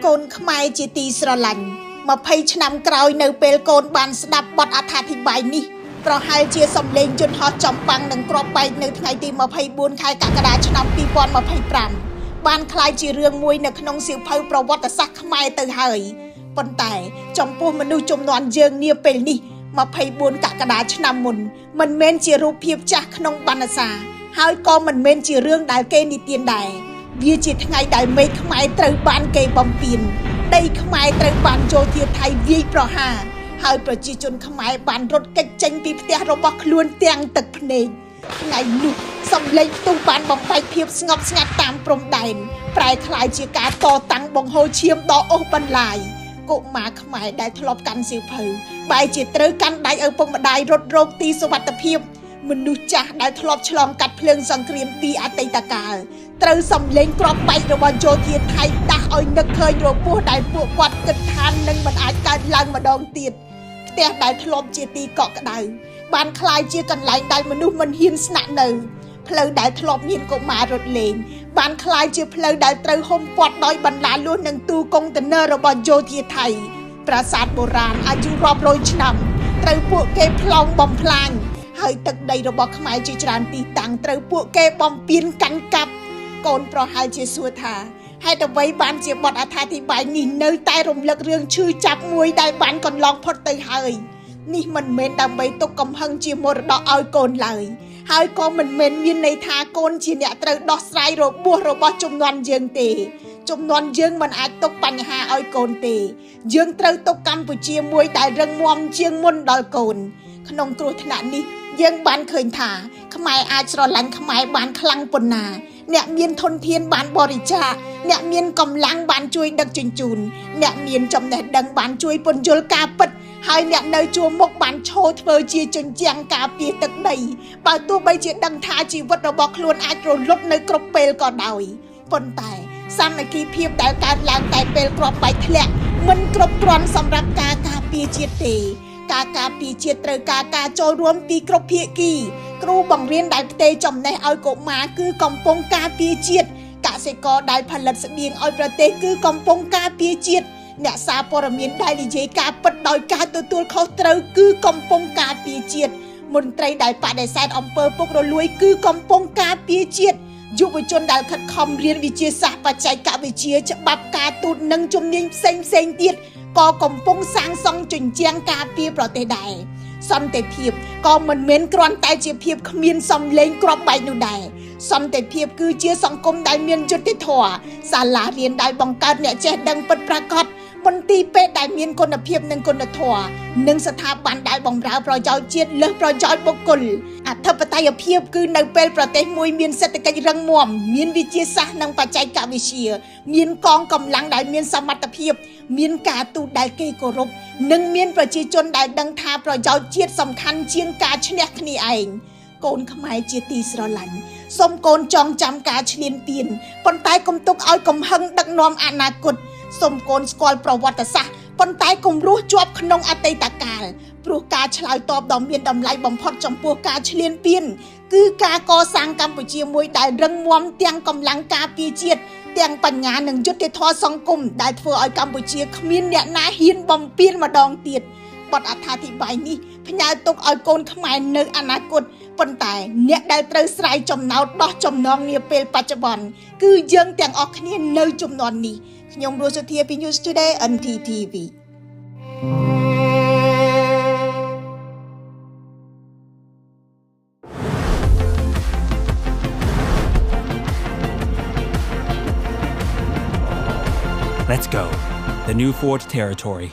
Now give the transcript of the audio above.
កូនខ្មែរជាទីស្រឡាញ់20ឆ្នាំក្រោយនៅពេលកូនបានស្ដាប់បទអត្ថាធិប្បាយនេះប្រហែលជាសំឡេងយន្តហោះចំប៉ាំងនឹងគ្រាប់បែកនៅថ្ងៃទី24ខែកក្កដាឆ្នាំ2025បានក្លាយជារឿងមួយនៅក្នុងសៀវភៅប្រវត្តិសាស្ត្រខ្មែរទៅហើយប៉ុន្តែចំពោះមនុស្សជំនាន់យើងនាពេលនេះ24កក្កដាឆ្នាំមុនមិនមែនជារូបភាពចាស់ក្នុងបណ្ណសារហើយក៏មិនមែនជារឿងដែលគេនិទានដែរវាជាថ្ងៃដែលមេឃខ្មែរត្រូវបានគេបំពេញដីខ្មែរត្រូវបានយោធាថៃវាយប្រហារហើយប្រជាជនខ្មែរបានរត់គេចចេញពីផ្ទះរបស់ខ្លួនទាំងទឹកភ្នែកថ្ងៃនោះសំឡេងផ្ទុះបានបំបែកភាពស្ងប់ស្ងាត់តាមព្រំដែនប្រែក្លាយជាការតតាំងបង្ហូរឈាមដ៏អូសបន្លាយកុមារខ្មែរដែលធ្លាប់កាន់សៀវភៅបែរជាត្រូវកាន់ដៃឪពុកម្ដាយរត់រោគទីសុវត្ថិភាពមនុស្សចាស់ដែលធ្លាប់ឆ្លងកាត់ភ្លើងសង្គ្រាមពីអតីតកាលត្រូវសំឡេងគ្រាប់បែករបស់យោធាថៃដាស់ឲ្យនឹកឃើញរបួសដែលពួកគាត់គិតថានឹងមិនអាចកើតឡើងម្ដងទៀតផ្ទះដែលធ្លាប់ជាទីកក់ក្ដៅបានក្លាយជាកន្លែងដែលមនុស្សមិនហ៊ានស្នាក់នៅផ្លូវដែលធ្លាប់មានកុមាររត់លេងបានក្លាយជាផ្លូវដែលត្រូវហុំព័ទ្ធដោយបន្លាលួសនឹងទូកុងតឺន័ររបស់យោធាថៃប្រាសាទបុរាណអាយុរាប់រយឆ្នាំត្រូវពួកគេប្លង់បំផ្លាញហើយទឹកដីរបស់ខ្មែរជាច្រើនទីតាំងត្រូវពួកគេបំពានកាន់កាប់កូនប្រហែលជាសួរថាហេតុអ្វីបានជាបទអត្ថាធិប្បាយនេះនៅតែរំលឹករឿងឈឺចាប់មួយដែលបានកន្លងផុតទៅហើយនេះមិនមែនដើម្បីទុកកំហឹងជាមរតកឲ្យកូនឡើយហើយក៏មិនមែនមានន័យថាកូនជាអ្នកត្រូវដោះស្រាយរបួសរបស់ជំនាន់យើងទេជំនាន់យើងមិនអាចទុកបញ្ហាឲ្យកូនទេយើងត្រូវទុកកម្ពុជាមួយដែលរឹងមាំជាងមុនដល់កូនក្នុងគ្រោះថ្នាក់នេះយើងបានឃើញថាខ្មែរអាចស្រឡាញ់ខ្មែរបានខ្លាំងប៉ុណ្ណាអ្នកមានធនធានបានបរិច្ចាគអ្នកមានកម្លាំងបានជួយដឹកជញ្ជូនអ្នកមានចំណេះដឹងបានជួយពន្យល់ការពិតហើយអ្នកនៅជួរមុខបានឈរធ្វើជាជញ្ជាំងការពារទឹកដីបើទោះបីជាដឹងថាជីវិតរបស់ខ្លួនអាចរលត់នៅគ្រប់ពេលក៏ដោយប៉ុន្តែសាមគ្គីភាពដែលកើតឡើងតែពេលគ្រាប់បែកធ្លាក់មិនគ្រប់គ្រាន់សម្រាប់ការការពារជាតិទេការការពារជាតិត្រូវការចូលរួមពីគ្រប់ភាគីគ្រូបង្រៀនដែលផ្ទេរចំណេះឲ្យកុមារគឺកំពុងការពារជាតិកសិករដែលផលិតស្បៀងឲ្យប្រទេសគឺកំពុងការពារជាតិអ្នកសារព័ត៌មានដែលនិយាយការពិតដោយការទទួលខុសត្រូវគឺកំពុងការពារជាតិមន្ត្រីដែលបដិសេធអំពើពុករលួយគឺកំពុងការពារជាតិយុវជនដែលខិតខំរៀនវិទ្យាសាស្ត្របច្ចេកវិទ្យាច្បាប់ការទូតនិងជំនាញផ្សេងទៀតក៏កំពុងសាងសង់ជញ្ជាំងការពារប្រទេសដែរសន្តិភាពក៏មិនមែនគ្រាន់តែជាភាពគ្មានសំឡេងគ្រាប់បែកនោះដែរសន្តិភាពគឺជាសង្គមដែលមានយុត្តិធម៌សាលារៀនដែលបង្កើតអ្នកចេះដឹងពិតប្រាកដមន្ទីរពេទ្យដែលមានគុណភាពនិងគុណធម៌និងស្ថាប័នដែលបម្រើប្រយោជន៍ជាតិលើសប្រយោជន៍បុគ្គលអធិបតេយ្យភាពគឺនៅពេលប្រទេសមួយមានសេដ្ឋកិច្ចរឹងមាំមានវិទ្យាសាស្ត្រនិងបច្ចេកវិទ្យាមានកងកម្លាំងដែលមានសមត្ថភាពមានការទូតដែលគេគោរពនិងមានប្រជាជនដែលដឹងថាប្រយោជន៍ជាតិសំខាន់ជាងការឈ្នះគ្នាឯងកូនខ្មែរជាទីស្រឡាញ់សូមកូនចងចាំការឈ្លានពានប៉ុន្តែកុំទុកឲ្យកំហឹងដឹកនាំអនាគតសូមកូនស្គាល់ប្រវត្តិសាស្ត្រប៉ុន្តែកុំរស់ជាប់ក្នុងអតីតកាលព្រោះការឆ្លើយតបដ៏មានតម្លៃបំផុតចំពោះការឈ្លានពានគឺការកសាងកម្ពុជាមួយដែលរឹងមាំទាំងកម្លាំងការពារជាតិទាំងបញ្ញានិងយុត្តិធម៌សង្គមដែលធ្វើឲ្យកម្ពុជាគ្មានអ្នកណាហ៊ានបំពានម្ដងទៀតបទអត្ថាធិប្បាយនេះផ្ញើទុកឲ្យកូនខ្មែរនៅអនាគតប៉ុន្តែអ្នកដែលត្រូវស្រាយចំណោទដោះចំណងនាពេលបច្ចុប្បន្នគឺយើងទាំងអស់គ្នានៅជំនាន់នេះខ្ញុំរស់សុធាពី News Today NTTV Let's go. The new Ford Territory.